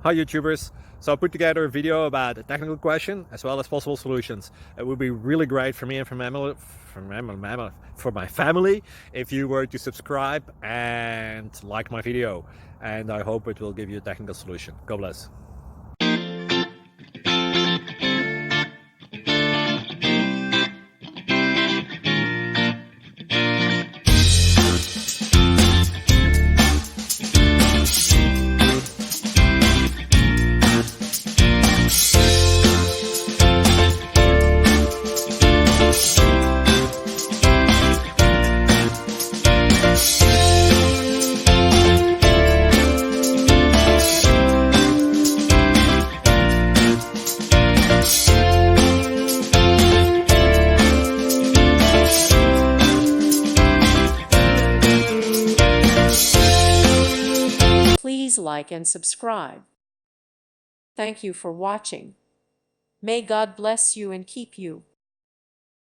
Hi YouTubers. So I put together a video about a technical question as well as possible solutions. It would be really great for me and for my family if you were to subscribe and like my video. And I hope it will give you a technical solution. God bless. Please like and subscribe. Thank you for watching. May God bless you and keep you.